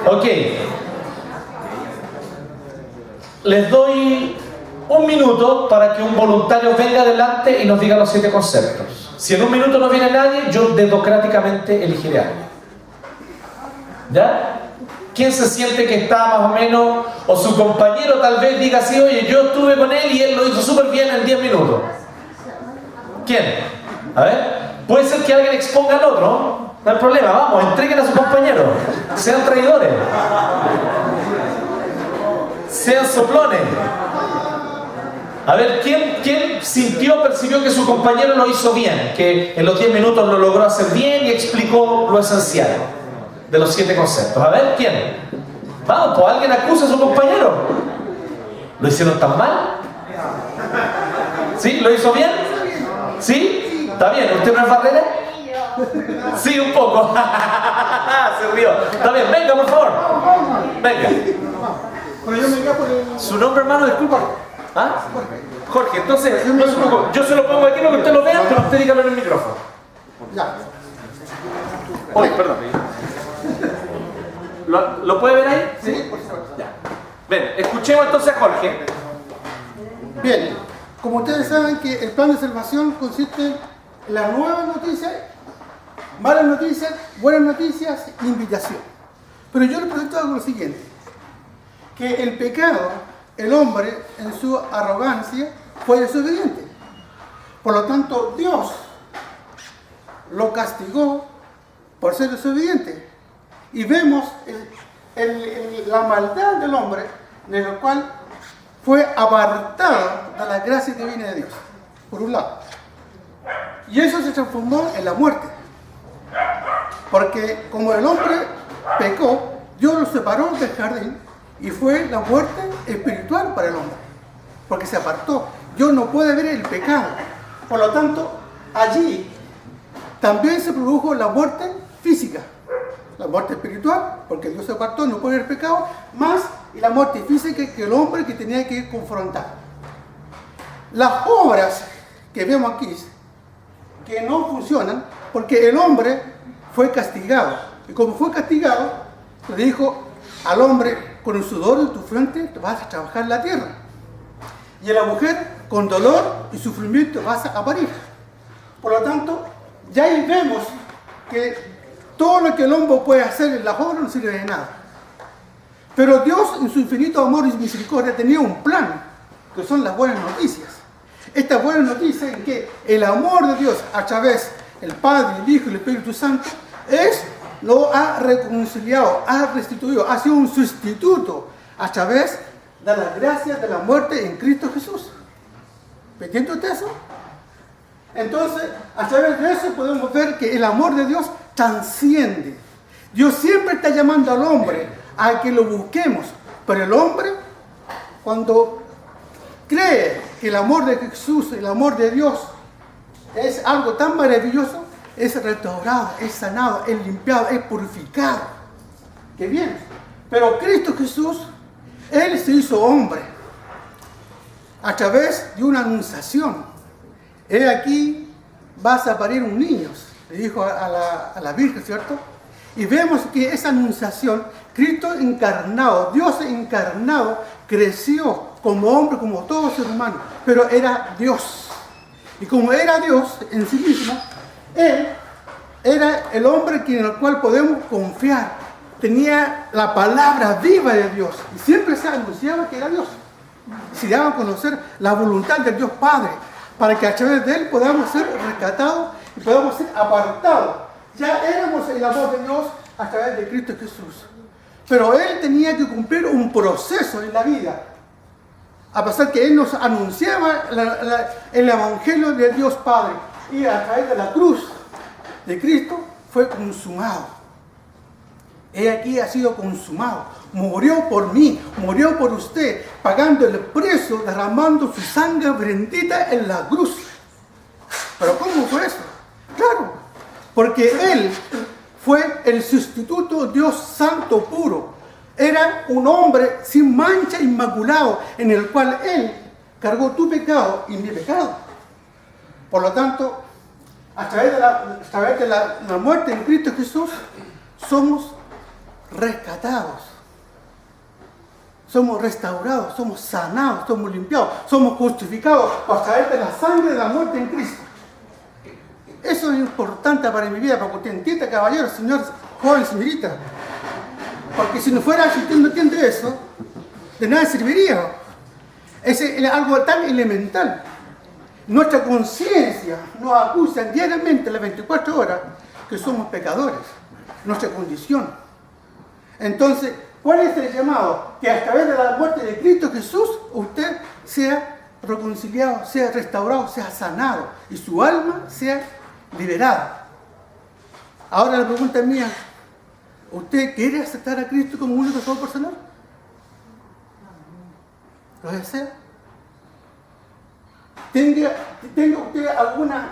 Ok. Les doy un minuto para que un voluntario venga adelante y nos diga los 7 conceptos. Si en un minuto no viene nadie, yo democráticamente elegiré a alguien. ¿Ya? ¿Quién se siente que está más o menos, o su compañero tal vez diga así, oye, yo estuve con él y él lo hizo súper bien en 10 minutos? ¿Quién? A ver, puede ser que alguien exponga al otro, no hay problema, vamos, entreguen a su compañero, sean traidores, sean soplones. A ver, ¿quién sintió, percibió que su compañero lo hizo bien? Que en los 10 minutos lo logró hacer bien y explicó lo esencial de los 7 conceptos. A ver, ¿quién? Vamos, pues alguien acusa a su compañero. ¿Lo hicieron tan mal? ¿Sí? ¿Lo hizo bien? ¿Sí? ¿Está bien? ¿Usted no es Barrera? Sí, un poco. Se rió. Está bien, venga, por favor. Venga. ¿Su nombre, hermano? Disculpa. ¿Ah? Jorge, entonces, yo se lo pongo aquí para que usted lo vea, pero usted dígalo en el micrófono. Ya. Uy, perdón. ¿Lo puede ver ahí? Sí, por favor. Ya. Ven, escuchemos entonces a Jorge. Bien, como ustedes saben que el plan de salvación consiste en las nuevas noticias, malas noticias, buenas noticias, invitación. Pero yo les pregunto algo lo siguiente, que el pecado, el hombre en su arrogancia fue desobediente. Por lo tanto, Dios lo castigó por ser desobediente. Y vemos la maldad del hombre, en el cual fue apartado de la gracia divina de Dios, por un lado. Y eso se transformó en la muerte. Porque como el hombre pecó, Dios lo separó del jardín y fue la muerte espiritual para el hombre. Porque se apartó. Dios no puede ver el pecado. Por lo tanto, allí también se produjo la muerte física. La muerte espiritual, porque Dios se apartó, no puede ver el pecado, más y la muerte física que el hombre que tenía que confrontar. Las obras que vemos aquí, que no funcionan, porque el hombre fue castigado. Y como fue castigado, le dijo al hombre, con el sudor de tu frente te vas a trabajar la tierra. Y a la mujer, con dolor y sufrimiento vas a parir. Por lo tanto, ya ahí vemos que todo lo que el hombre puede hacer en las obras no sirve de nada. Pero Dios, en su infinito amor y misericordia, tenía un plan, que son las buenas noticias. Estas buenas noticias en que el amor de Dios a través del Padre, el Hijo y el Espíritu Santo lo ha reconciliado, ha restituido, ha sido un sustituto a través de la gracia de la muerte en Cristo Jesús. ¿Me entiende usted eso? Entonces, a través de eso podemos ver que el amor de Dios transciende. Dios siempre está llamando al hombre a que lo busquemos, pero el hombre, cuando cree que el amor de Jesús, el amor de Dios es algo tan maravilloso, es restaurado, es sanado, es limpiado, es purificado. ¡Qué bien! Pero Cristo Jesús, Él se hizo hombre a través de una anunciación. He aquí, vas a parir un niño, le dijo a la Virgen, ¿cierto? Y vemos que esa anunciación, Cristo encarnado, Dios encarnado, creció como hombre, como todo ser humano, pero era Dios. Y como era Dios en sí mismo, Él era el hombre en el cual podemos confiar. Tenía la palabra viva de Dios y siempre se anunciaba que era Dios. Se daba a conocer la voluntad del Dios Padre, para que a través de Él podamos ser rescatados y podamos ser apartados. Ya éramos el amor de Dios a través de Cristo Jesús. Pero Él tenía que cumplir un proceso en la vida. A pesar que Él nos anunciaba el Evangelio de Dios Padre. Y a través de la cruz de Cristo fue consumado. He aquí ha sido consumado. Murió por mí, murió por usted, pagando el precio, derramando su sangre bendita en la cruz. ¿Pero cómo fue eso? Claro, porque Él fue el sustituto Dios santo puro. Era un hombre sin mancha, inmaculado, en el cual Él cargó tu pecado y mi pecado. Por lo tanto, a través de la muerte en Cristo Jesús, somos rescatados, somos restaurados, somos sanados, somos limpiados, somos justificados a través de la sangre de la muerte en Cristo. Eso es importante para mi vida, para que usted entienda, caballero, señor, joven, señorita. Porque si no fuera así, usted no entiende eso, de nada serviría. Es algo tan elemental. Nuestra conciencia nos acusa diariamente, las 24 horas, que somos pecadores, nuestra condición. Entonces, ¿cuál es el llamado? Que a través de la muerte de Cristo Jesús, usted sea reconciliado, sea restaurado, sea sanado y su alma sea liberada. Ahora la pregunta es mía, ¿usted quiere aceptar a Cristo como único salvador personal? ¿Lo desea? ¿Tenga usted alguna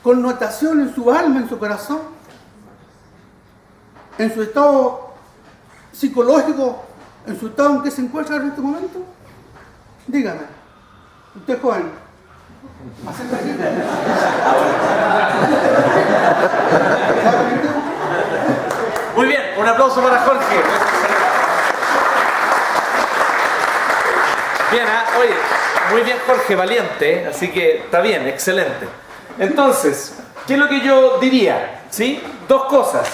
connotación en su alma, en su corazón, en su estado psicológico, en su estado en que se encuentra en este momento? Dígame, usted es joven. Muy bien, un aplauso para Jorge. Bien, oye, muy bien Jorge, valiente, así que está bien, excelente. Entonces, ¿qué es lo que yo diría? ¿Sí? Dos cosas.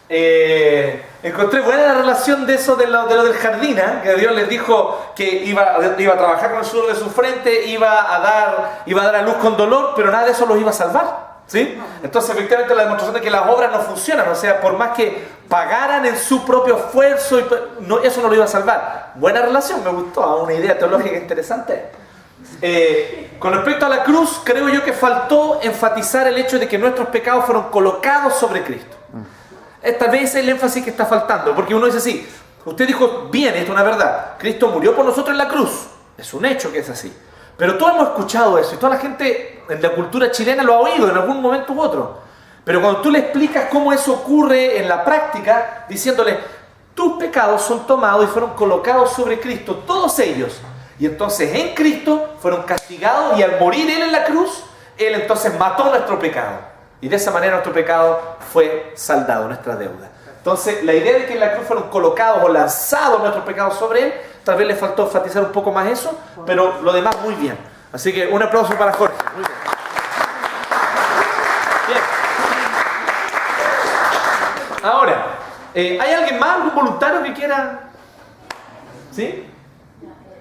Encontré buena la relación de eso de lo del jardín, que Dios les dijo que iba a trabajar con el sudor de su frente, iba a dar a luz con dolor, pero nada de eso los iba a salvar. ¿Sí? Entonces efectivamente la demostración de que las obras no funcionan, o sea, por más que pagaran en su propio esfuerzo, eso no lo iba a salvar. Buena relación, me gustó, una idea teológica interesante. Con respecto a la cruz, creo yo que faltó enfatizar el hecho de que nuestros pecados fueron colocados sobre Cristo. Esta vez es el énfasis que está faltando, porque uno dice así, usted dijo bien, esto es una verdad, Cristo murió por nosotros en la cruz, es un hecho que es así. Pero todos hemos escuchado eso y toda la gente en la cultura chilena lo ha oído en algún momento u otro. Pero cuando tú le explicas cómo eso ocurre en la práctica, diciéndole, tus pecados son tomados y fueron colocados sobre Cristo, todos ellos. Y entonces en Cristo fueron castigados y al morir Él en la cruz, Él entonces mató nuestro pecado. Y de esa manera nuestro pecado fue saldado, nuestra deuda. Entonces la idea de que en la cruz fueron colocados o lanzados nuestros pecados sobre Él, tal vez le faltó enfatizar un poco más eso, pero lo demás muy bien. Así que un aplauso para Jorge. Muy bien. Bien. Ahora, ¿hay alguien más, algún voluntario que quiera? ¿Sí?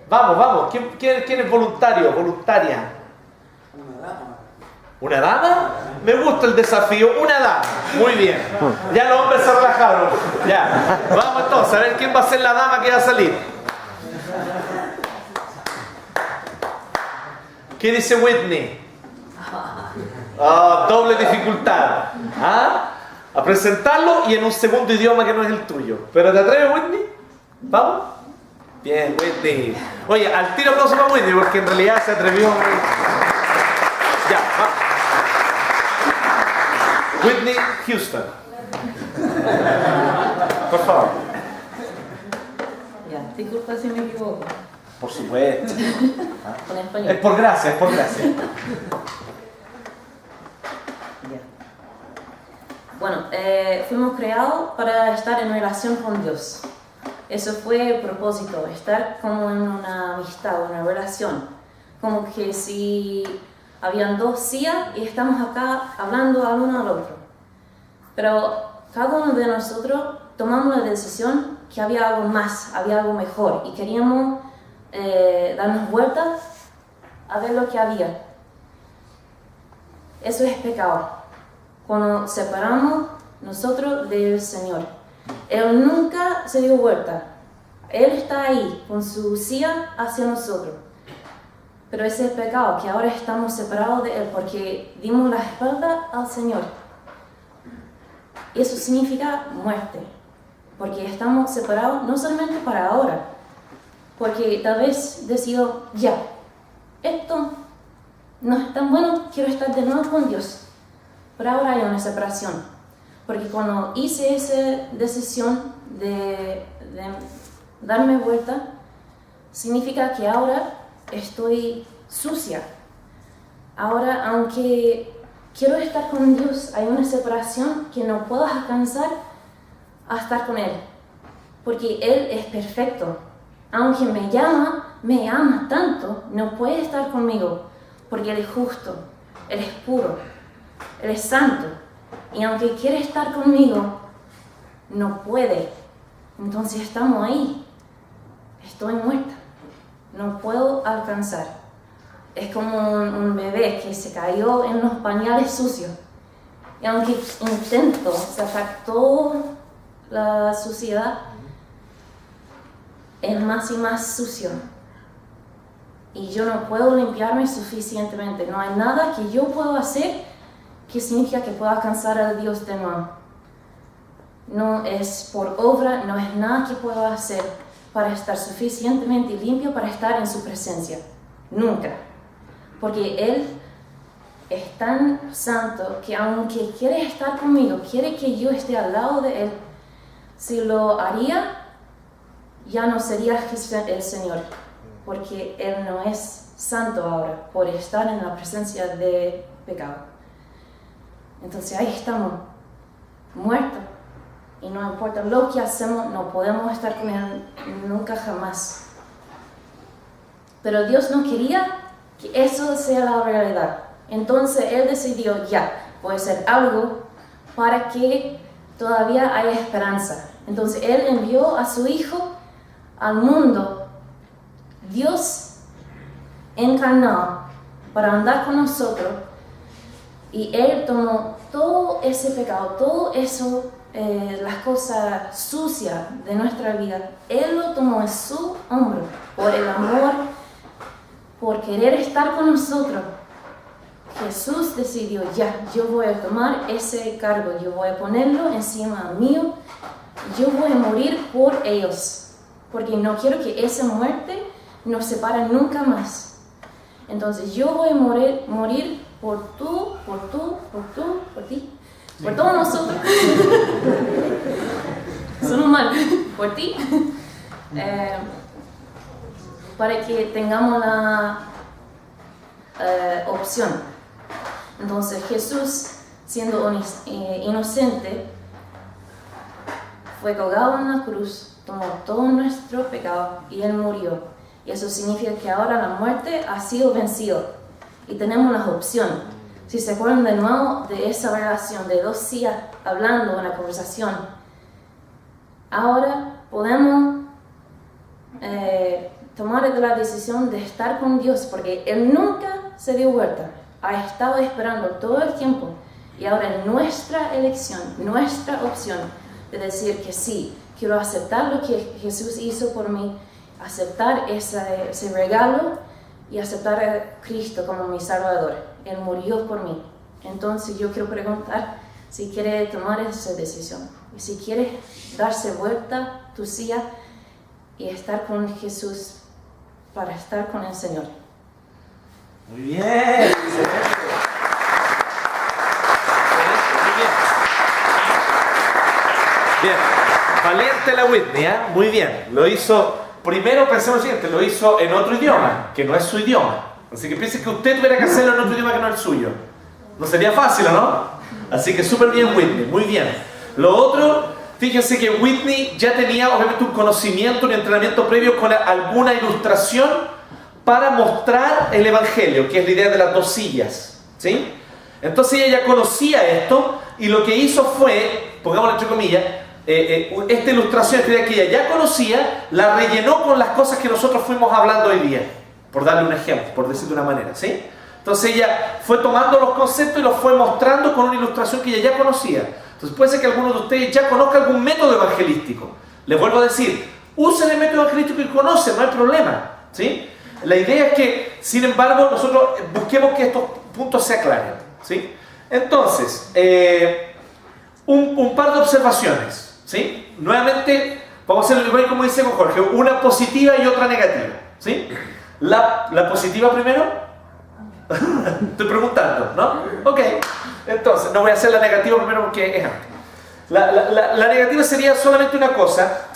Vamos. ¿Quién es voluntario, voluntaria? ¿Una dama? Me gusta el desafío. Una dama. Muy bien. Ya los hombres se relajaron. Ya. Vamos entonces a ver quién va a ser la dama que va a salir. ¿Qué dice Whitney? Doble dificultad. A presentarlo y en un segundo idioma que no es el tuyo. ¿Pero te atreves, Whitney? ¿Vamos? Bien, Whitney. Oye, al tiro aplauso para Whitney porque en realidad se atrevió. Ya, vamos. Whitney Houston. Por favor. Ya, disculpa si me equivoco. Por supuesto. Con español. Es por gracia, es por gracia. Ya. Bueno, fuimos creados para estar en relación con Dios. Eso fue el propósito, estar como en una amistad, una relación. Como que si habían dos sillas y estamos acá hablando al uno al otro. Pero cada uno de nosotros tomamos la decisión que había algo más, había algo mejor y queríamos darnos vueltas a ver lo que había. Eso es pecado. Cuando separamos nosotros del Señor. Él nunca se dio vuelta. Él está ahí con su silla hacia nosotros. Pero ese es el pecado, que ahora estamos separados de Él porque dimos la espalda al Señor. Y eso significa muerte. Porque estamos separados no solamente para ahora. Porque tal vez decido, ya, esto no es tan bueno, quiero estar de nuevo con Dios. Pero ahora hay una separación. Porque cuando hice esa decisión de darme vuelta, significa que ahora estoy sucia. Ahora, aunque quiero estar con Dios, hay una separación que no puedo alcanzar a estar con Él, porque Él es perfecto. Aunque me ama tanto, no puede estar conmigo, porque Él es justo, Él es puro, Él es santo. Y aunque quiere estar conmigo, no puede. Entonces estamos ahí. Estoy muerta. No puedo alcanzar. Es como un bebé que se cayó en los pañales sucios. Y aunque intento sacar toda la suciedad, es más y más sucio. Y yo no puedo limpiarme suficientemente. No hay nada que yo pueda hacer que significa que pueda alcanzar a Dios de nuevo. No es por obra, no es nada que pueda hacer para estar suficientemente limpio para estar en su presencia. Nunca. Porque Él es tan santo que aunque quiere estar conmigo, quiere que yo esté al lado de Él, si lo haría, ya no sería el Señor, porque Él no es santo ahora por estar en la presencia de pecado. Entonces ahí estamos, muertos, y no importa lo que hacemos, no podemos estar con Él nunca jamás. Pero Dios no quería que eso sea la realidad. Entonces Él decidió, voy a hacer algo para que todavía haya esperanza. Entonces Él envió a su Hijo al mundo, Dios encarnado, para andar con nosotros, y Él tomó todo ese pecado, todo eso, las cosas sucias de nuestra vida, Él lo tomó en su hombro, por el amor, por querer estar con nosotros. Jesús decidió, yo voy a tomar ese cargo, yo voy a ponerlo encima mío, yo voy a morir por ellos, porque no quiero que esa muerte nos separe nunca más. Entonces yo voy a morir por ti, por todos nosotros. Suena mal, por ti, para que tengamos la opción. Entonces Jesús, siendo inocente, fue colgado en la cruz, tomó todo nuestro pecado y Él murió. Y eso significa que ahora la muerte ha sido vencida y tenemos la opción. Si se acuerdan de nuevo de esa relación de dos sillas hablando en la conversación, ahora podemos tomar la decisión de estar con Dios, porque Él nunca se dio vuelta, ha estado esperando todo el tiempo, y ahora es nuestra elección, nuestra opción de decir que sí, quiero aceptar lo que Jesús hizo por mí, aceptar ese regalo y aceptar a Cristo como mi Salvador. Él murió por mí. Entonces yo quiero preguntar si quiere tomar esa decisión, y si quiere darse vuelta tu silla y estar con Jesús para estar con el Señor. Muy bien. Bien, valiente la Whitney, ¿eh? Muy bien. Lo hizo, primero pensemos lo siguiente, lo hizo en otro idioma, que no es su idioma. Así que piense que usted tuviera que hacerlo en otro idioma que no es el suyo. No sería fácil, ¿o no? Así que súper bien Whitney, muy bien. Lo otro, fíjense que Whitney ya tenía obviamente un conocimiento, un entrenamiento previo con alguna ilustración para mostrar el Evangelio, que es la idea de las dos sillas, ¿sí? Entonces ella ya conocía esto y lo que hizo fue, pongámoslo entre comillas, esta ilustración, esta idea que ella ya conocía, la rellenó con las cosas que nosotros fuimos hablando hoy día, por darle un ejemplo, por decirlo de una manera, ¿sí? Entonces ella fue tomando los conceptos y los fue mostrando con una ilustración que ella ya conocía. Entonces puede ser que alguno de ustedes ya conozca algún método evangelístico. Les vuelvo a decir, usen el método evangelístico que conocen, no hay problema, ¿sí? La idea es que, sin embargo, nosotros busquemos que estos puntos se aclaren, ¿sí? Entonces, un par de observaciones, ¿sí? Nuevamente, vamos a hacerlo igual como dice con Jorge, una positiva y otra negativa, ¿sí? La positiva primero. Estoy preguntando, ¿no? Ok, entonces, no voy a hacer la negativa primero porque es antes. La negativa sería solamente una cosa,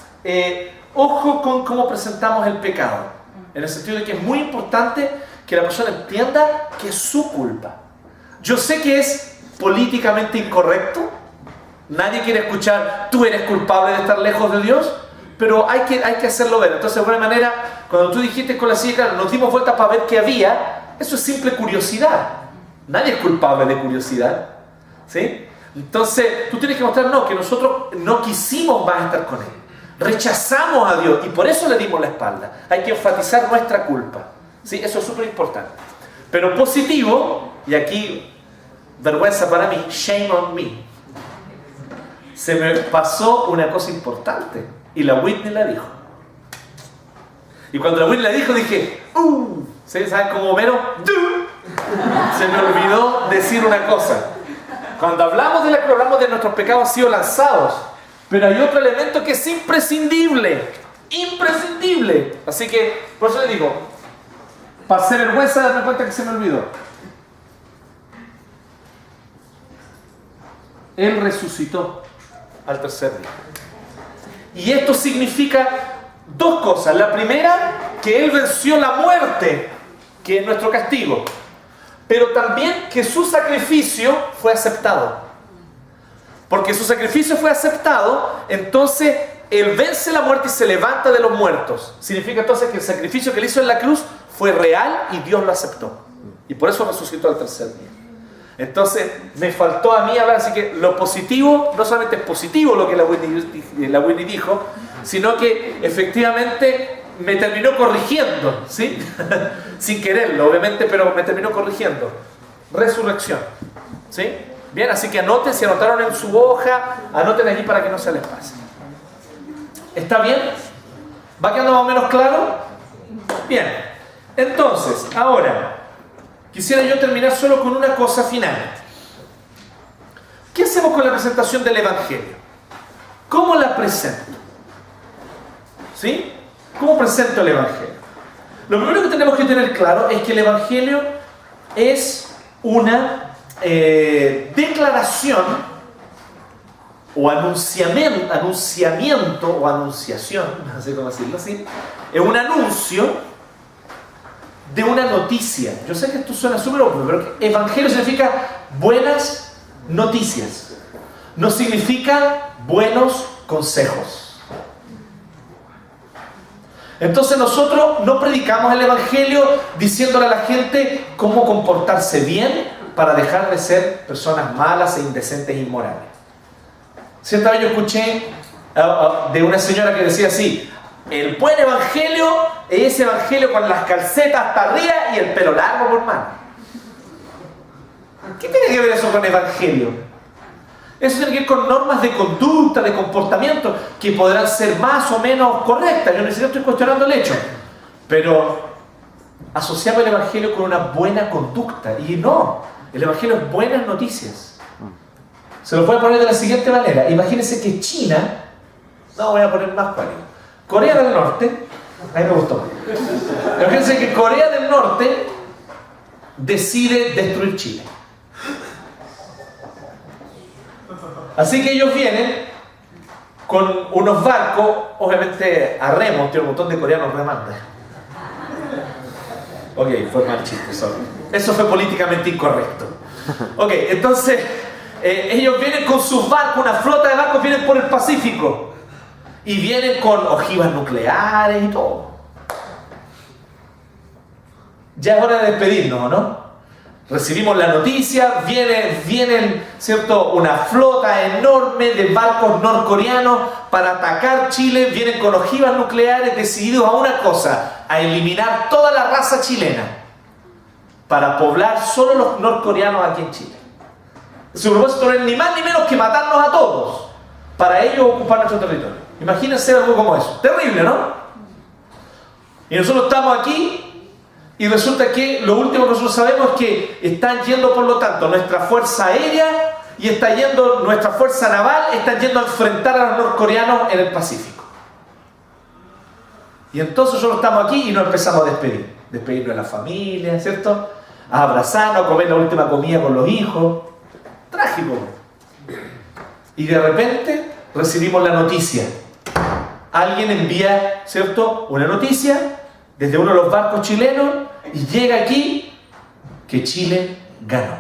ojo con cómo presentamos el pecado. En el sentido de que es muy importante que la persona entienda que es su culpa. Yo sé que es políticamente incorrecto, Nadie quiere escuchar, tú eres culpable de estar lejos de Dios, pero hay que hacerlo ver. Entonces, de alguna manera, cuando tú dijiste con la silla, claro, nos dimos vueltas para ver qué había, eso es simple curiosidad. Nadie es culpable de curiosidad, ¿sí? Entonces, tú tienes que mostrar, no, que nosotros no quisimos más estar con Él. Rechazamos a Dios y por eso le dimos la espalda. Hay que enfatizar nuestra culpa, ¿sí? Eso es súper importante. Pero positivo, y aquí, vergüenza para mí, shame on me. Se me pasó una cosa importante y la Whitney la dijo. Y cuando la Whitney la dijo dije, ¿sí? ¿Saben cómo Homero? Se me olvidó decir una cosa. Cuando hablamos de la cruz, hablamos de nuestros pecados han sido lanzados. Pero hay otro elemento que es imprescindible. Imprescindible. Así que, por eso le digo, pasé vergüenza de darme cuenta que se me olvidó. Él resucitó al tercer día. Y esto significa dos cosas. La primera, que Él venció la muerte, que es nuestro castigo. Pero también que su sacrificio fue aceptado. Porque su sacrificio fue aceptado, entonces Él vence la muerte y se levanta de los muertos. Significa entonces que el sacrificio que Él hizo en la cruz fue real y Dios lo aceptó. Y por eso resucitó al tercer día. Entonces, me faltó a mí hablar, así que lo positivo, no solamente es positivo lo que la Whitney dijo, sino que efectivamente me terminó corrigiendo, ¿sí? Sin quererlo, obviamente, pero me terminó corrigiendo. Resurrección, ¿sí? Bien, así que anoten, si anotaron en su hoja, anoten allí para que no se les pase. ¿Está bien? ¿Va quedando más o menos claro? Bien, entonces, ahora, quisiera yo terminar solo con una cosa final. ¿Qué hacemos con la presentación del Evangelio? ¿Cómo la presento? ¿Sí? ¿Cómo presento el Evangelio? Lo primero que tenemos que tener claro es que el Evangelio es una declaración o anunciamiento o anunciación, no sé cómo decirlo así, es un anuncio de una noticia. Yo sé que esto suena súper obvio, pero Evangelio significa buenas noticias, no significa buenos consejos. Entonces nosotros no predicamos el Evangelio diciéndole a la gente cómo comportarse bien para dejar de ser personas malas e indecentes e inmorales. Cierta vez yo escuché de una señora que decía así: el buen Evangelio es ese Evangelio con las calcetas hasta arriba y el pelo largo por mano. ¿Qué tiene que ver eso con Evangelio? Eso tiene que ver con normas de conducta, de comportamiento, que podrán ser más o menos correctas. Yo ni siquiera estoy cuestionando el hecho. Pero asociamos el Evangelio con una buena conducta. Y no, el Evangelio es buenas noticias. Se lo voy a poner de la siguiente manera. Imagínense que China, no voy a poner más pálido, Corea del Norte, ahí me gustó. Imagínense que Corea del Norte decide destruir Chile. Así que ellos vienen con unos barcos, obviamente a remos, tiene un montón de coreanos remando. Ok, fue mal chiste, sorry. Eso fue políticamente incorrecto. Ok, entonces ellos vienen con sus barcos, una flota de barcos vienen por el Pacífico y vienen con ojivas nucleares y todo. Ya es hora de despedirnos, ¿no? Recibimos la noticia, vienen, ¿cierto?, una flota enorme de barcos norcoreanos para atacar Chile, vienen con ojivas nucleares decididos a una cosa, a eliminar toda la raza chilena, para poblar solo los norcoreanos aquí en Chile. Su propósito no es ni más ni menos que matarnos a todos, para ellos ocupar nuestro territorio. Imagínense algo como eso, terrible, ¿no? Y nosotros estamos aquí. Y resulta que lo último que nosotros sabemos es que están yendo, por lo tanto, nuestra fuerza aérea y está yendo nuestra fuerza naval, están yendo a enfrentar a los norcoreanos en el Pacífico. Y entonces nosotros estamos aquí y nos empezamos a despedir. Despedirnos de la familia, ¿cierto? A abrazarnos, a comer la última comida con los hijos. Trágico. Y de repente recibimos la noticia. Alguien envía, ¿cierto?, una noticia desde uno de los barcos chilenos y llega aquí que Chile ganó.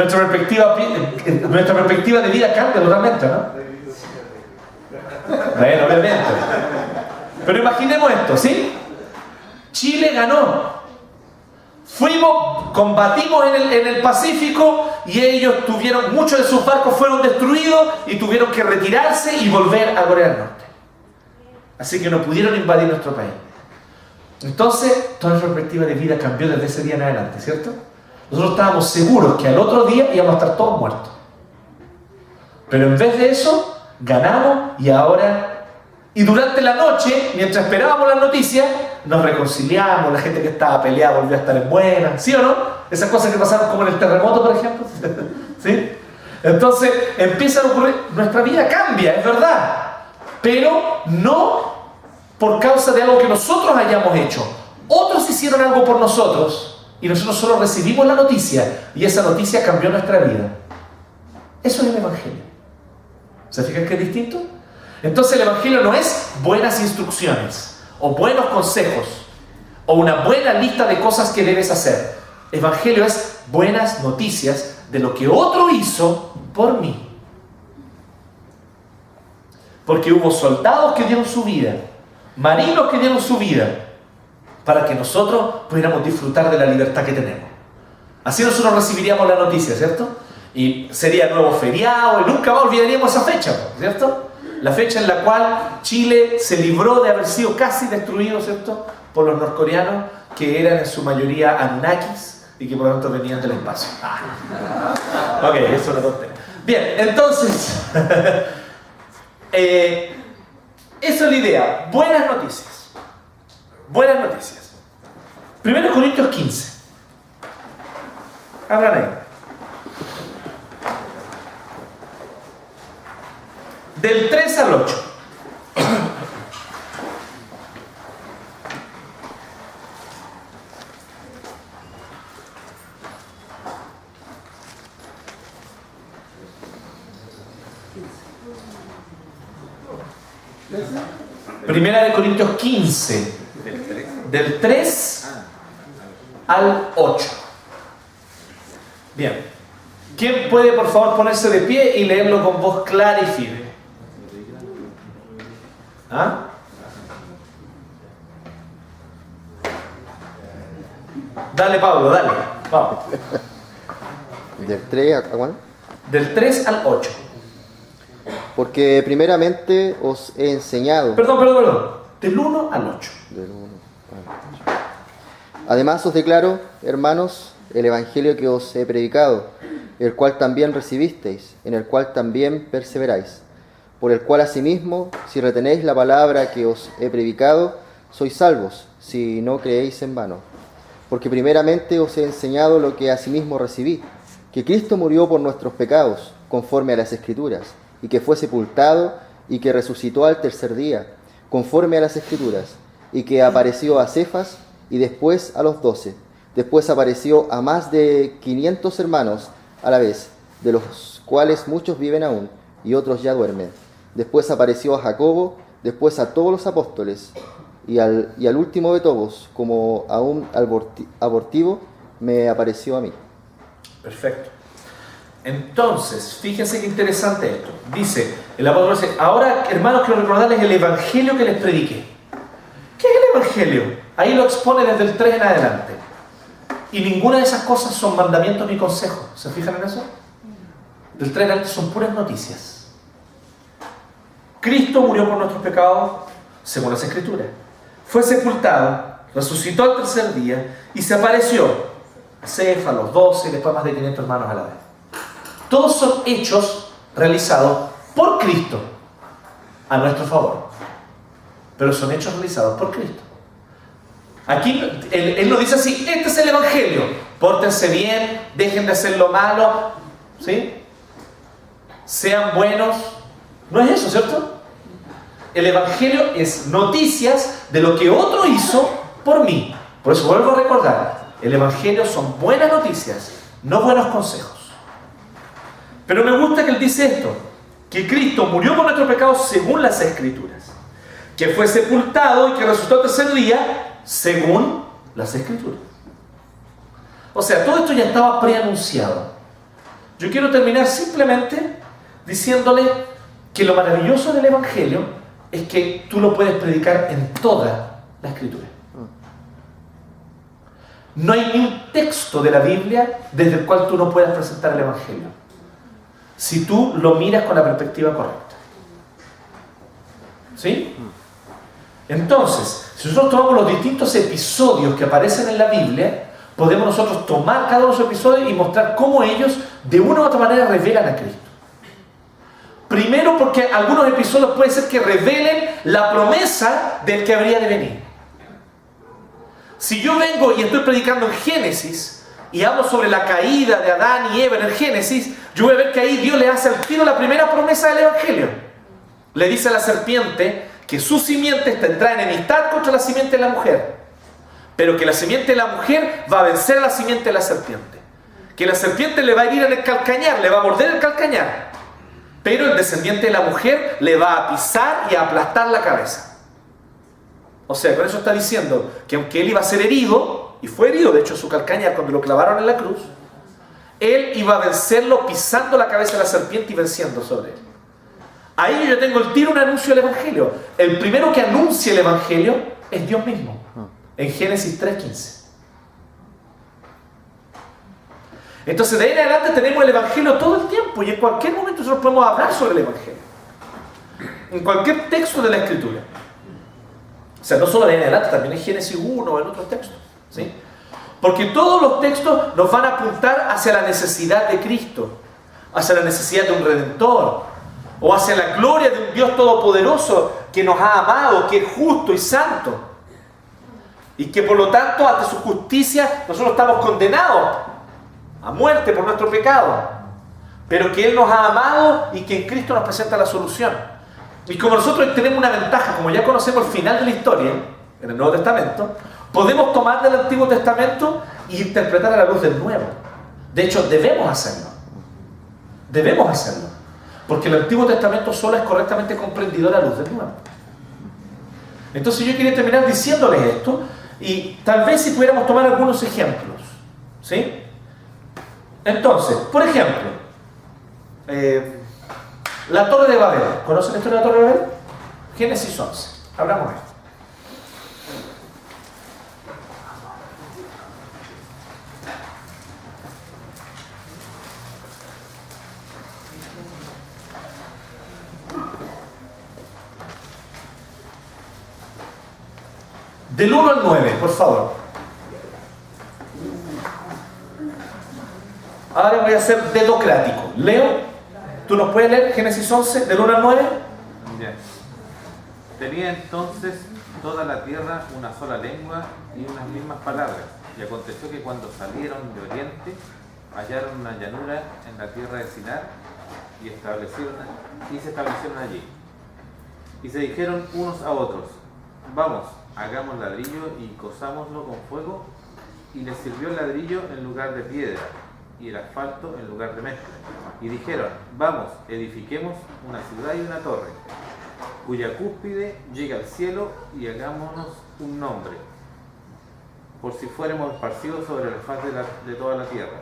nuestra perspectiva de vida cambia totalmente, ¿no? Bueno, obviamente. Pero imaginemos esto, ¿sí? Chile ganó. Combatimos en el Pacífico y ellos muchos de sus barcos fueron destruidos y tuvieron que retirarse y volver a Corea del Norte. Así que no pudieron invadir nuestro país. Entonces, toda nuestra perspectiva de vida cambió desde ese día en adelante, ¿cierto? Nosotros estábamos seguros que al otro día íbamos a estar todos muertos. Pero en vez de eso, ganamos y durante la noche, mientras esperábamos las noticias, nos reconciliamos, la gente que estaba peleada volvió a estar en buena, ¿sí o no? Esas cosas que pasaron como en el terremoto, por ejemplo. ¿Sí? Entonces, empieza a ocurrir, nuestra vida cambia, es verdad, pero no por causa de algo que nosotros hayamos hecho. Otros hicieron algo por nosotros y nosotros solo recibimos la noticia y esa noticia cambió nuestra vida. Eso es el Evangelio. ¿Se fijan que es distinto? Entonces el Evangelio no es buenas instrucciones o buenos consejos o una buena lista de cosas que debes hacer. El Evangelio es buenas noticias de lo que otro hizo por mí. Porque hubo soldados que dieron su vida, marinos que dieron su vida, para que nosotros pudiéramos disfrutar de la libertad que tenemos. Así nosotros recibiríamos la noticia, ¿cierto? Y sería nuevo feriado y nunca más olvidaríamos esa fecha, ¿cierto? La fecha en la cual Chile se libró de haber sido casi destruido, ¿cierto?, por los norcoreanos, que eran en su mayoría Anunnakis y que por lo tanto venían del espacio. Ok, eso es una tontería. Bien, entonces, esa es la idea. Buenas noticias. Buenas noticias. 1 Corintios 15. Hablan ahí. Del 3 al 8. Primera de Corintios 15. Del 3 al 8. Bien. ¿Quién puede por favor ponerse de pie y leerlo con voz clara y firme? ¿Ah? Dale, Pablo, dale. Vamos. ¿Del 3 a cuándo? Del 3 al 8. Porque primeramente os he enseñado. Perdón. Del 1 al 8. Del 1 al 8. Además os declaro, hermanos, el evangelio que os he predicado, el cual también recibisteis, en el cual también perseveráis, por el cual asimismo, si retenéis la palabra que os he predicado, sois salvos, si no creéis en vano. Porque primeramente os he enseñado lo que asimismo recibí, que Cristo murió por nuestros pecados, conforme a las Escrituras, y que fue sepultado, y que resucitó al tercer día, conforme a las Escrituras, y que apareció a Cefas, y después a los 12. Después apareció a más de 500 hermanos a la vez, de los cuales muchos viven aún, y otros ya duermen. Después apareció a Jacobo, después a todos los apóstoles, y al último de todos, como a un abortivo, me apareció a mí. Perfecto. Entonces, fíjense qué interesante esto. Dice, el apóstol dice, ahora, hermanos, quiero recordarles el evangelio que les prediqué. ¿Qué es el evangelio? Ahí lo expone desde el 3 en adelante. Y ninguna de esas cosas son mandamientos ni consejos. ¿Se fijan en eso? Del 3 en adelante son puras noticias. Cristo murió por nuestros pecados, según las Escrituras. Fue sepultado, resucitó al tercer día y se apareció a Cefas, a los 12 y después más de 500 hermanos a la vez. Todos son hechos realizados por Cristo a nuestro favor. Pero son hechos realizados por Cristo. Aquí él nos dice así, este es el evangelio. Pórtense bien, dejen de hacer lo malo, ¿sí? Sean buenos. No es eso, ¿cierto? El evangelio es noticias de lo que otro hizo por mí. Por eso vuelvo a recordar, el evangelio son buenas noticias, no buenos consejos. Pero me gusta que él dice esto, que Cristo murió por nuestros pecados según las Escrituras, que fue sepultado y que resucitó al tercer día según las Escrituras. O sea, todo esto ya estaba preanunciado. Yo quiero terminar simplemente diciéndole que lo maravilloso del Evangelio es que tú lo puedes predicar en toda la Escritura. No hay ni un texto de la Biblia desde el cual tú no puedas presentar el Evangelio, si tú lo miras con la perspectiva correcta. ¿Sí? Entonces, si nosotros tomamos los distintos episodios que aparecen en la Biblia, podemos nosotros tomar cada uno de esos episodios y mostrar cómo ellos, de una u otra manera, revelan a Cristo. Primero, porque algunos episodios puede ser que revelen la promesa del que habría de venir. Si yo vengo y estoy predicando en Génesis y hablo sobre la caída de Adán y Eva en el Génesis, yo voy a ver que ahí Dios le hace al tiro la primera promesa del Evangelio. Le dice a la serpiente que su simiente tendrá enemistad contra la simiente de la mujer, pero que la simiente de la mujer va a vencer a la simiente de la serpiente. Que la serpiente le va a ir en el calcañar, le va a morder el calcañar, pero el descendiente de la mujer le va a pisar y a aplastar la cabeza. O sea, con eso está diciendo que aunque él iba a ser herido, y fue herido, de hecho, su calcañar cuando lo clavaron en la cruz, él iba a vencerlo pisando la cabeza de la serpiente y venciendo sobre él. Ahí yo tengo el tiro, un anuncio del Evangelio. El primero que anuncia el Evangelio es Dios mismo, en Génesis 3:15. Entonces, de ahí en adelante tenemos el Evangelio todo el tiempo, y en cualquier momento nosotros podemos hablar sobre el Evangelio. En cualquier texto de la Escritura. O sea, no solo de ahí en adelante, también en Génesis 1 o en otros textos, ¿sí? Porque todos los textos nos van a apuntar hacia la necesidad de Cristo, hacia la necesidad de un Redentor, o hacia la gloria de un Dios todopoderoso que nos ha amado, que es justo y santo, y que por lo tanto ante su justicia nosotros estamos condenados a muerte por nuestro pecado, pero que Él nos ha amado y que en Cristo nos presenta la solución. Y como nosotros tenemos una ventaja, como ya conocemos el final de la historia en el Nuevo Testamento, podemos tomar del Antiguo Testamento e interpretar a la luz del Nuevo. De hecho, debemos hacerlo. Debemos hacerlo. Porque el Antiguo Testamento solo es correctamente comprendido a la luz del Nuevo. Entonces yo quería terminar diciéndoles esto, y tal vez si pudiéramos tomar algunos ejemplos. ¿Sí? Entonces, por ejemplo, la Torre de Babel. ¿Conocen la historia de la Torre de Babel? Génesis 11. Hablamos de esto. Del 1 al 9, por favor. Ahora voy a hacer dedocrático. Leo, ¿tú nos puedes leer Génesis 11, del 1 al 9? Bien. Tenía entonces toda la tierra una sola lengua y unas mismas palabras. Y aconteció que cuando salieron de oriente, hallaron una llanura en la tierra de Sinar y se establecieron allí. Y se dijeron unos a otros: vamos, hagamos ladrillo y cosámoslo con fuego. Y les sirvió el ladrillo en lugar de piedra y el asfalto en lugar de mezcla. Y dijeron: vamos, edifiquemos una ciudad y una torre, cuya cúspide llegue al cielo, y hagámonos un nombre, por si fuéramos esparcidos sobre la faz de toda la tierra.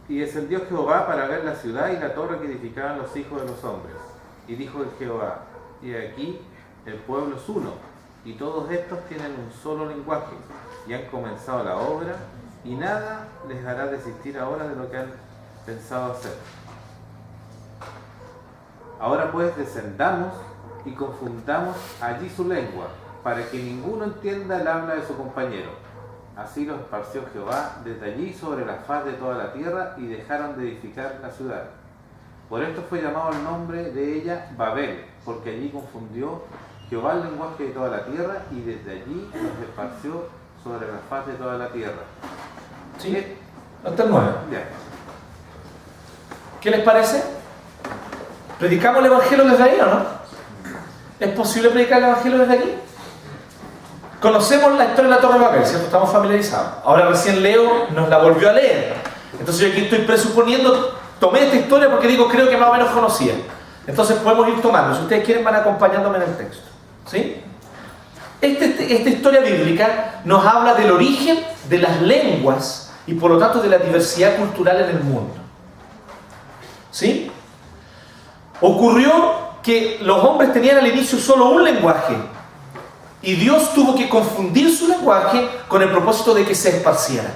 Y descendió Jehová para ver la ciudad y la torre que edificaban los hijos de los hombres. Y dijo Jehová: y aquí el pueblo es uno, y todos estos tienen un solo lenguaje, y han comenzado la obra, y nada les hará desistir ahora de lo que han pensado hacer. Ahora pues descendamos y confundamos allí su lengua, para que ninguno entienda el habla de su compañero. Así los esparció Jehová desde allí sobre la faz de toda la tierra, y dejaron de edificar la ciudad. Por esto fue llamado el nombre de ella Babel, porque allí confundió Jehová el lenguaje de toda la tierra, y desde allí los esparció sobre la faz de toda la tierra. ¿Sí? Hasta el 9. Bien. ¿Qué les parece? ¿Predicamos el Evangelio desde ahí o no? ¿Es posible predicar el Evangelio desde aquí? Conocemos la historia de la Torre de Babel, ¿cierto? Estamos familiarizados. Ahora recién Leo nos la volvió a leer. Entonces yo aquí estoy presuponiendo, tomé esta historia porque digo, creo que más o menos conocía. Entonces podemos ir tomando. Si ustedes quieren, van acompañándome en el texto. ¿Sí? Esta historia bíblica nos habla del origen de las lenguas y por lo tanto de la diversidad cultural en el mundo. ¿Sí? Ocurrió que los hombres tenían al inicio solo un lenguaje y Dios tuvo que confundir su lenguaje con el propósito de que se esparcieran.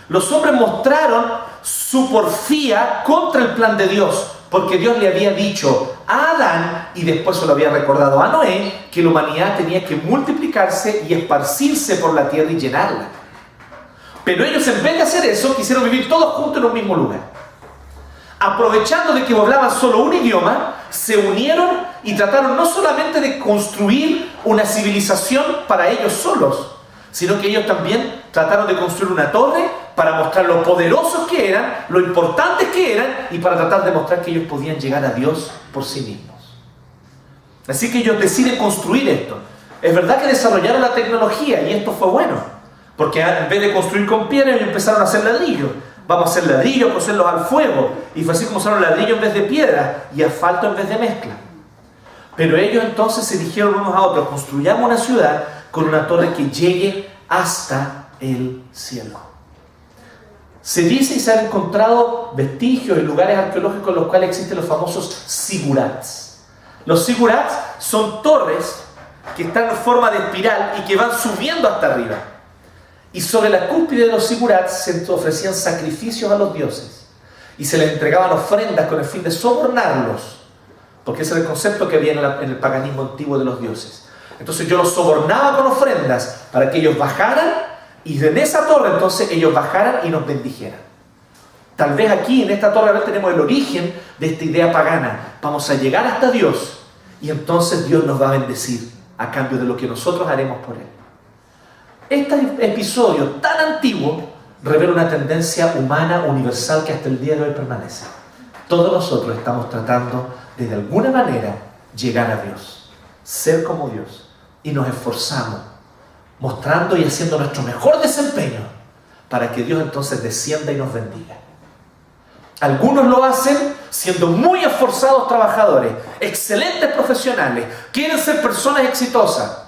Los hombres mostraron su porfía contra el plan de Dios, porque Dios le había dicho a Adán, y después se lo había recordado a Noé, que la humanidad tenía que multiplicarse y esparcirse por la tierra y llenarla. Pero ellos, en vez de hacer eso, quisieron vivir todos juntos en un mismo lugar. Aprovechando de que hablaban solo un idioma, se unieron y trataron no solamente de construir una civilización para ellos solos, sino que ellos también trataron de construir una torre para mostrar lo poderosos que eran, lo importantes que eran, y para tratar de mostrar que ellos podían llegar a Dios por sí mismos. Así que ellos deciden construir esto. Es verdad que desarrollaron la tecnología y esto fue bueno, porque en vez de construir con piedra, ellos empezaron a hacer ladrillos. Vamos a hacer ladrillos, cocerlos al fuego. Y fue así como usaron ladrillo en vez de piedra y asfalto en vez de mezcla. Pero ellos entonces se dijeron unos a otros: construyamos una ciudad con una torre que llegue hasta el cielo. Se dice y se han encontrado vestigios y lugares arqueológicos en los cuales existen los famosos zigurats. Los zigurats son torres que están en forma de espiral y que van subiendo hasta arriba. Y sobre la cúspide de los zigurats se ofrecían sacrificios a los dioses y se les entregaban ofrendas con el fin de sobornarlos, porque ese era el concepto que había en el paganismo antiguo de los dioses. Entonces yo los sobornaba con ofrendas para que ellos bajaran, y en esa torre entonces ellos bajaran y nos bendijeran. Tal vez aquí en esta torre tenemos el origen de esta idea pagana. Vamos a llegar hasta Dios y entonces Dios nos va a bendecir a cambio de lo que nosotros haremos por Él. Este episodio tan antiguo revela una tendencia humana universal que hasta el día de hoy permanece. Todos nosotros estamos tratando de alguna manera llegar a Dios, ser como Dios, y nos esforzamos mostrando y haciendo nuestro mejor desempeño para que Dios entonces descienda y nos bendiga. Algunos lo hacen siendo muy esforzados trabajadores, excelentes profesionales, quieren ser personas exitosas.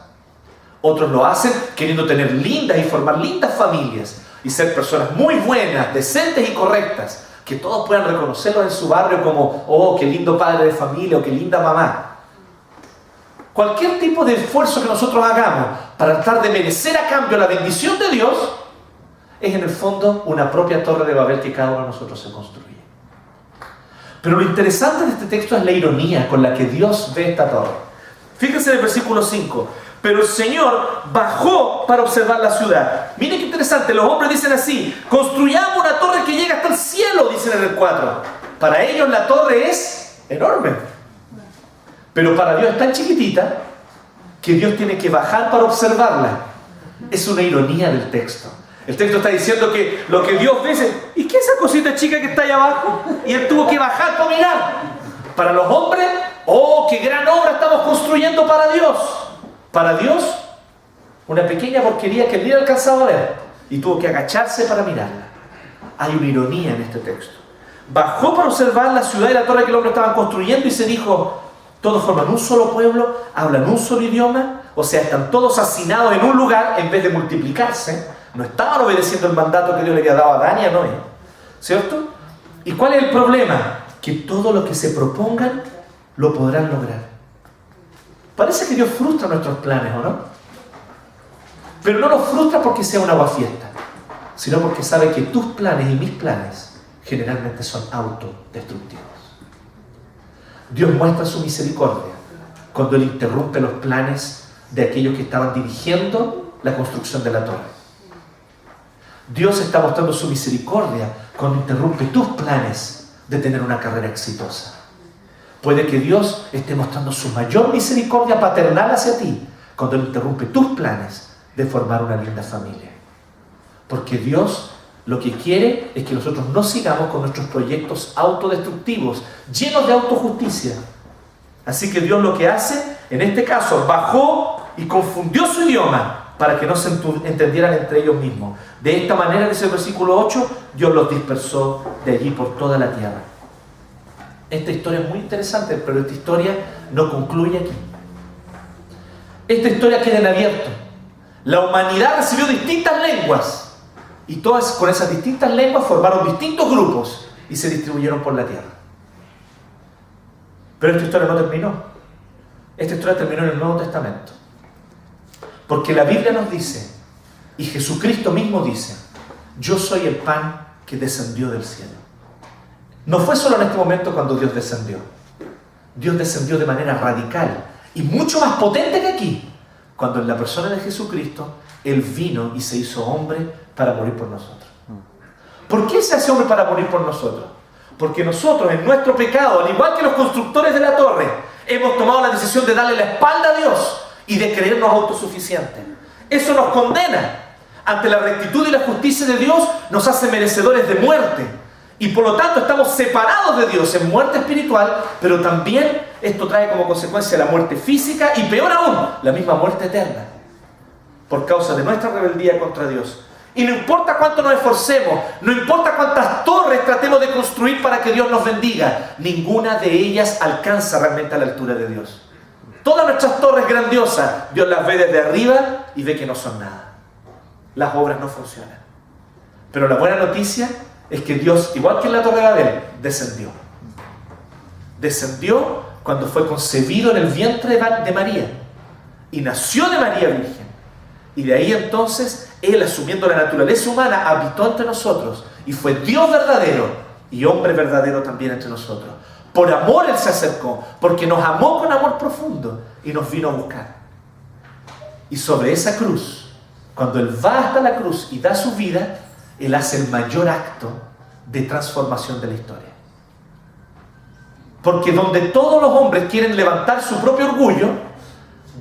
Otros lo hacen queriendo tener lindas y formar lindas familias y ser personas muy buenas, decentes y correctas, que todos puedan reconocerlos en su barrio como: oh, qué lindo padre de familia, o qué linda mamá. Cualquier tipo de esfuerzo que nosotros hagamos para tratar de merecer a cambio la bendición de Dios es en el fondo una propia torre de Babel que cada uno de nosotros se construye. Pero lo interesante de este texto es la ironía con la que Dios ve esta torre. Fíjense en el versículo 5. Pero el Señor bajó para observar la ciudad. Miren qué interesante, los hombres dicen así: construyamos una torre que llega hasta el cielo, dicen en el 4. Para ellos la torre es enorme, pero para Dios es tan chiquitita que Dios tiene que bajar para observarla. Es una ironía del texto. El texto está diciendo que lo que Dios ve es: ¿y qué es esa cosita chica que está allá abajo? Y Él tuvo que bajar para mirar. Para los hombres, ¡oh, qué gran obra estamos construyendo para Dios! Para Dios, una pequeña porquería que Él ni alcanzaba a ver y tuvo que agacharse para mirarla. Hay una ironía en este texto. Bajó para observar la ciudad y la torre que el hombre estaban construyendo y se dijo: todos forman un solo pueblo, hablan un solo idioma, o sea, están todos hacinados en un lugar en vez de multiplicarse. No estaban obedeciendo el mandato que Dios le había dado a Adán y a Noé, ¿cierto? ¿Y cuál es el problema? Que todo lo que se propongan lo podrán lograr. Parece que Dios frustra nuestros planes, ¿o no? Pero no los frustra porque sea una aguafiesta, sino porque sabe que tus planes y mis planes generalmente son autodestructivos. Dios muestra su misericordia cuando Él interrumpe los planes de aquellos que estaban dirigiendo la construcción de la torre. Dios está mostrando su misericordia cuando interrumpe tus planes de tener una carrera exitosa. Puede que Dios esté mostrando su mayor misericordia paternal hacia ti cuando Él interrumpe tus planes de formar una linda familia. Porque Dios lo que quiere es que nosotros no sigamos con nuestros proyectos autodestructivos, llenos de autojusticia. Así que Dios lo que hace, en este caso, bajó y confundió su idioma para que no se entendieran entre ellos mismos. De esta manera, dice el versículo 8, Dios los dispersó de allí por toda la tierra. Esta historia es muy interesante, pero esta historia no concluye aquí. Esta historia queda en abierto. La humanidad recibió distintas lenguas y todas con esas distintas lenguas formaron distintos grupos y se distribuyeron por la tierra. Pero esta historia no terminó. Esta historia terminó en el Nuevo Testamento. Porque la Biblia nos dice, y Jesucristo mismo dice, yo soy el pan que descendió del cielo. No fue solo en este momento cuando Dios descendió. Dios descendió de manera radical y mucho más potente que aquí, cuando en la persona de Jesucristo, Él vino y se hizo hombre para morir por nosotros. ¿Por qué se hace hombre para morir por nosotros? Porque nosotros, en nuestro pecado, al igual que los constructores de la torre, hemos tomado la decisión de darle la espalda a Dios y de creernos autosuficientes. Eso nos condena. Ante la rectitud y la justicia de Dios, nos hace merecedores de muerte. Y por lo tanto estamos separados de Dios en muerte espiritual, pero también esto trae como consecuencia la muerte física y peor aún, la misma muerte eterna. Por causa de nuestra rebeldía contra Dios. Y no importa cuánto nos esforcemos, no importa cuántas torres tratemos de construir para que Dios nos bendiga, ninguna de ellas alcanza realmente a la altura de Dios. Todas nuestras torres grandiosas, Dios las ve desde arriba y ve que no son nada. Las obras no funcionan. Pero la buena noticia es que Dios, igual que en la Torre de Babel, descendió. Descendió cuando fue concebido en el vientre de María. Y nació de María Virgen. Y de ahí entonces, Él, asumiendo la naturaleza humana, habitó entre nosotros. Y fue Dios verdadero y hombre verdadero también entre nosotros. Por amor Él se acercó, porque nos amó con amor profundo y nos vino a buscar. Y sobre esa cruz, cuando Él va hasta la cruz y da su vida, Él hace el mayor acto de transformación de la historia. Porque donde todos los hombres quieren levantar su propio orgullo,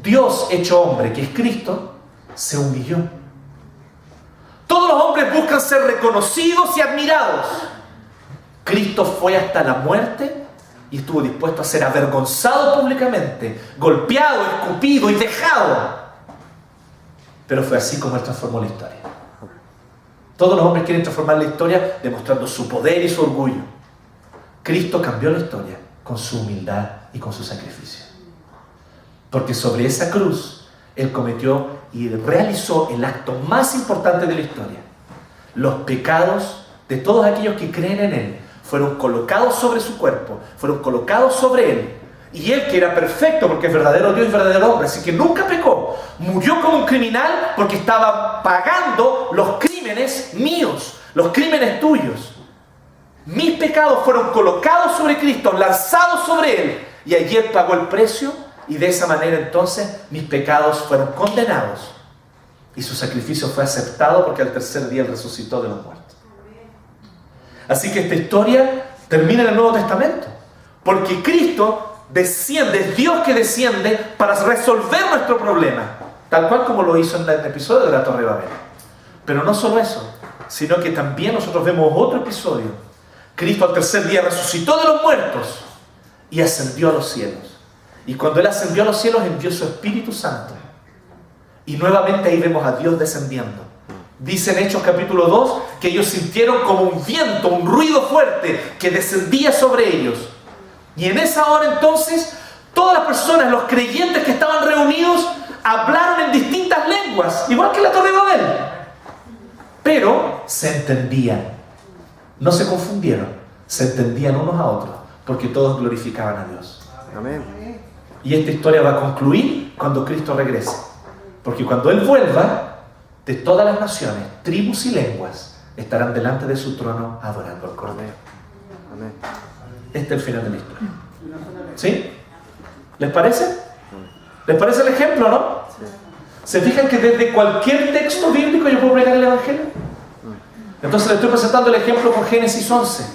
Dios hecho hombre, que es Cristo, se humilló. Todos los hombres buscan ser reconocidos y admirados. Cristo fue hasta la muerte y estuvo dispuesto a ser avergonzado públicamente, golpeado, escupido y dejado. Pero fue así como Él transformó la historia. Todos los hombres quieren transformar la historia demostrando su poder y su orgullo. Cristo cambió la historia con su humildad y con su sacrificio. Porque sobre esa cruz Él cometió y realizó el acto más importante de la historia. Los pecados de todos aquellos que creen en Él fueron colocados sobre su cuerpo, fueron colocados sobre Él. Y Él, que era perfecto porque es verdadero Dios y verdadero hombre, así que nunca pecó, murió como un criminal porque estaba pagando los crímenes míos, los crímenes tuyos. Mis pecados fueron colocados sobre Cristo, lanzados sobre Él, y allí Él pagó el precio, y de esa manera entonces mis pecados fueron condenados y su sacrificio fue aceptado porque al tercer día Él resucitó de los muertos. Así que esta historia termina en el Nuevo Testamento, porque Cristo desciende, es Dios que desciende para resolver nuestro problema, tal cual como lo hizo en el episodio de la Torre de Babel. Pero no solo eso, sino que también nosotros vemos otro episodio. Cristo al tercer día resucitó de los muertos y ascendió a los cielos. Y cuando Él ascendió a los cielos, envió su Espíritu Santo. Y nuevamente ahí vemos a Dios descendiendo. Dice en Hechos capítulo 2 que ellos sintieron como un viento, un ruido fuerte que descendía sobre ellos. Y en esa hora entonces, todas las personas, los creyentes que estaban reunidos, hablaron en distintas lenguas, igual que en la Torre de Babel. Pero se entendían. No se confundieron. Se entendían unos a otros, porque todos glorificaban a Dios. Amén. Y esta historia va a concluir cuando Cristo regrese. Porque cuando Él vuelva, de todas las naciones, tribus y lenguas, estarán delante de su trono adorando al Cordero. Amén. Este es el final de la historia. ¿Sí? ¿Les parece? ¿Les parece el ejemplo, no? Sí. ¿Se fijan que desde cualquier texto bíblico yo puedo predicar el Evangelio? Entonces les estoy presentando el ejemplo con Génesis 11,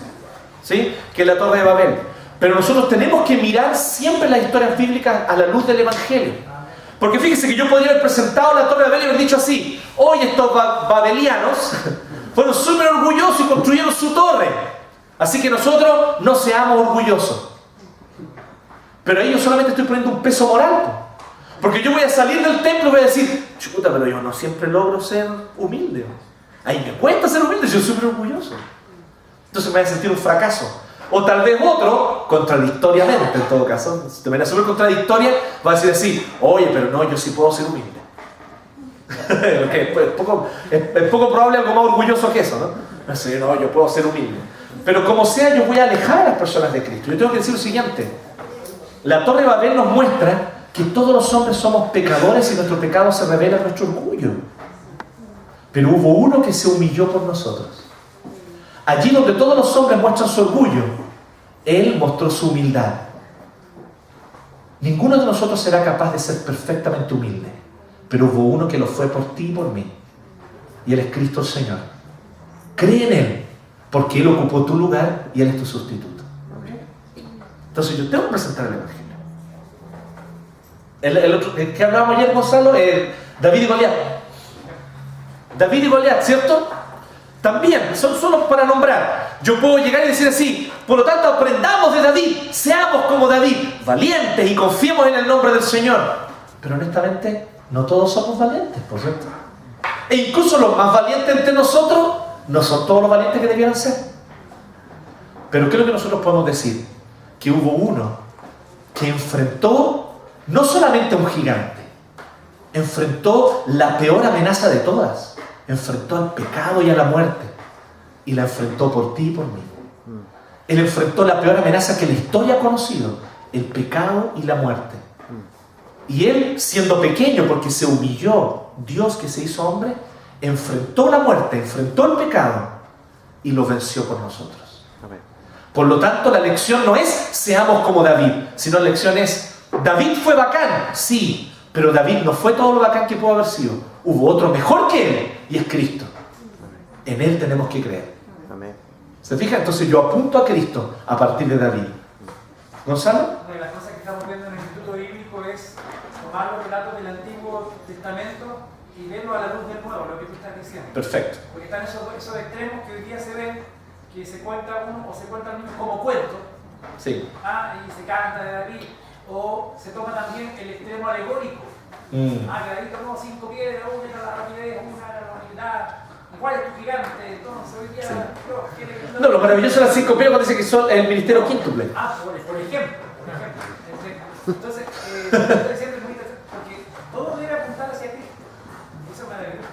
¿sí? Que es la Torre de Babel. Pero nosotros tenemos que mirar siempre las historias bíblicas a la luz del Evangelio. Porque fíjense que yo podría haber presentado la Torre de Babel y haber dicho así: hoy estos babelianos fueron súper orgullosos y construyeron su torre. Así que nosotros no seamos orgullosos. Pero ahí yo solamente estoy poniendo un peso moral. Porque yo voy a salir del templo y voy a decir: chuta, pero yo no siempre logro ser humilde. Ahí me cuesta ser humilde, yo soy súper orgulloso. Entonces me voy a sentir un fracaso. O tal vez otro, contradictoriamente en todo caso, de manera súper contradictoria, va a decir así: oye, pero no, yo sí puedo ser humilde. Es poco probable algo más orgulloso que eso, ¿no? Así, no, yo puedo ser humilde. Pero como sea, yo voy a alejar a las personas de Cristo. Yo tengo que decir lo siguiente: La Torre de Babel nos muestra que todos los hombres somos pecadores y nuestro pecado se revela en nuestro orgullo. Pero hubo uno que se humilló por nosotros. Allí donde todos los hombres muestran su orgullo, Él mostró su humildad. Ninguno de nosotros será capaz de ser perfectamente humilde, pero hubo uno que lo fue por ti y por mí. Y Él es Cristo el Señor. Cree en Él, porque Él ocupó tu lugar y Él es tu sustituto. Entonces yo tengo que presentar el Evangelio. El otro que hablábamos ayer, Gonzalo, David y Goliat. David y Goliat, ¿cierto? También, son solo para nombrar. Yo puedo llegar y decir así: por lo tanto, aprendamos de David, seamos como David, valientes y confiemos en el nombre del Señor. Pero honestamente, no todos somos valientes, por cierto. E incluso los más valientes entre nosotros no son todos los valientes que debieran ser. Pero ¿qué es lo que nosotros podemos decir? Que hubo uno que enfrentó no solamente a un gigante, enfrentó la peor amenaza de todas, enfrentó al pecado y a la muerte, y la enfrentó por ti y por mí. Él enfrentó la peor amenaza que la historia ha conocido, el pecado y la muerte. Y él, siendo pequeño porque se humilló, Dios que se hizo hombre, enfrentó la muerte, enfrentó el pecado y lo venció por nosotros. Por lo tanto, la lección no es seamos como David, sino la lección es: David fue bacán, sí, pero David no fue todo lo bacán que pudo haber sido. Hubo otro mejor que él, y es Cristo. En él tenemos que creer. ¿Se fija? Entonces yo apunto a Cristo a partir de David. ¿Gonzalo? Una de las cosas que estamos viendo en el Instituto Bíblico es tomar los relatos del Antiguo Testamento y verlo a la luz del Nuevo, lo que tú estás diciendo. Perfecto. Porque están esos extremos que hoy día se ven, que se cuenta uno o se cuentan como cuento, Sí. y se canta de David, o se toma también el extremo alegórico. Que David tomó 5 piedras, una era la rapidez, una era la humildad. ¿Cuál es tu gigante? Entonces hoy día No, lo maravilloso de las 5 piedras cuando dice que son el ministerio quíntuple. por ejemplo. Entonces, estoy diciendo muy interesante, porque todo debe apuntar hacia ti. Eso es maravilloso.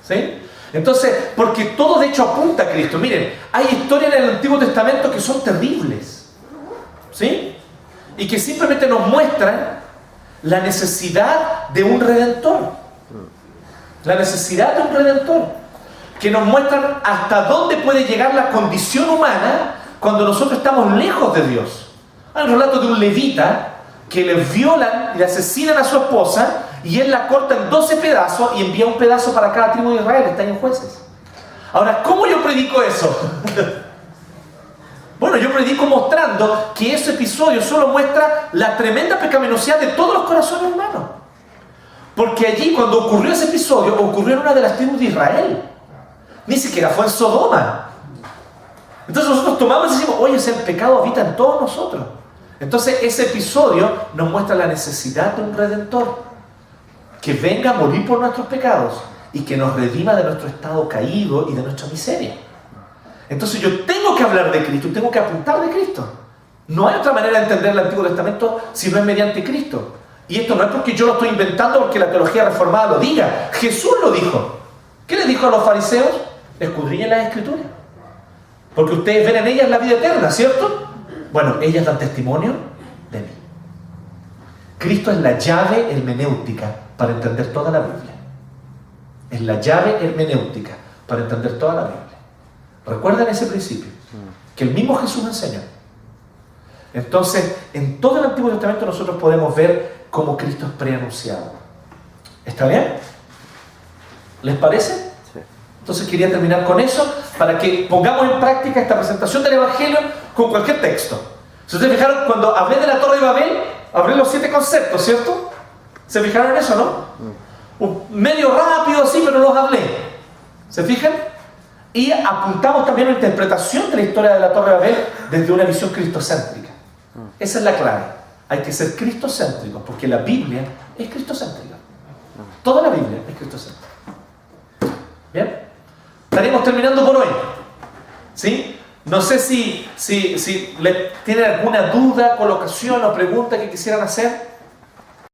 ¿Sí? Entonces, porque todo de hecho apunta a Cristo. Miren, hay historias en el Antiguo Testamento que son terribles, ¿sí? Y que simplemente nos muestran la necesidad de un Redentor. La necesidad de un Redentor. Que nos muestran hasta dónde puede llegar la condición humana cuando nosotros estamos lejos de Dios. Hay un relato de un levita que le violan y le asesinan a su esposa, y él la corta en 12 pedazos y envía un pedazo para cada tribu de Israel. Está en Jueces. Ahora, ¿cómo yo predico eso? Bueno, yo predico mostrando que ese episodio solo muestra la tremenda pecaminosidad de todos los corazones humanos. Porque allí, cuando ocurrió ese episodio, ocurrió en una de las tribus de Israel. Ni siquiera fue en Sodoma. Entonces nosotros tomamos y decimos: oye, el pecado habita en todos nosotros. Entonces ese episodio nos muestra la necesidad de un Redentor que venga a morir por nuestros pecados y que nos redima de nuestro estado caído y de nuestra miseria. Entonces yo tengo que hablar de Cristo, tengo que apuntar de Cristo. No hay otra manera de entender el Antiguo Testamento si no es mediante Cristo. Y esto no es porque yo lo estoy inventando, porque la teología reformada lo diga. Jesús lo dijo. ¿Qué le dijo a los fariseos? Escudriñen las Escrituras, porque ustedes ven en ellas la vida eterna, ¿cierto? Bueno, ellas dan testimonio de mí. Cristo es la llave hermenéutica para entender toda la Biblia. Es la llave hermenéutica para entender toda la Biblia. ¿Recuerdan ese principio? Que el mismo Jesús enseñó. Entonces, en todo el Antiguo Testamento nosotros podemos ver cómo Cristo es preanunciado. ¿Está bien? ¿Les parece? Entonces quería terminar con eso para que pongamos en práctica esta presentación del Evangelio con cualquier texto. Si ustedes fijaron, cuando hablé de la Torre de Babel, hablé los 7 conceptos, ¿cierto? ¿Se fijaron en eso, no? Medio rápido así, pero los hablé. ¿Se fijan? Y apuntamos también a la interpretación de la historia de la Torre de Babel desde una visión cristocéntrica. Esa es la clave. Hay que ser cristocéntricos, porque la Biblia es cristocéntrica. Toda la Biblia es cristocéntrica. ¿Bien? Estaremos terminando por hoy. ¿Sí? No sé si tienen alguna duda, colocación o pregunta que quisieran hacer.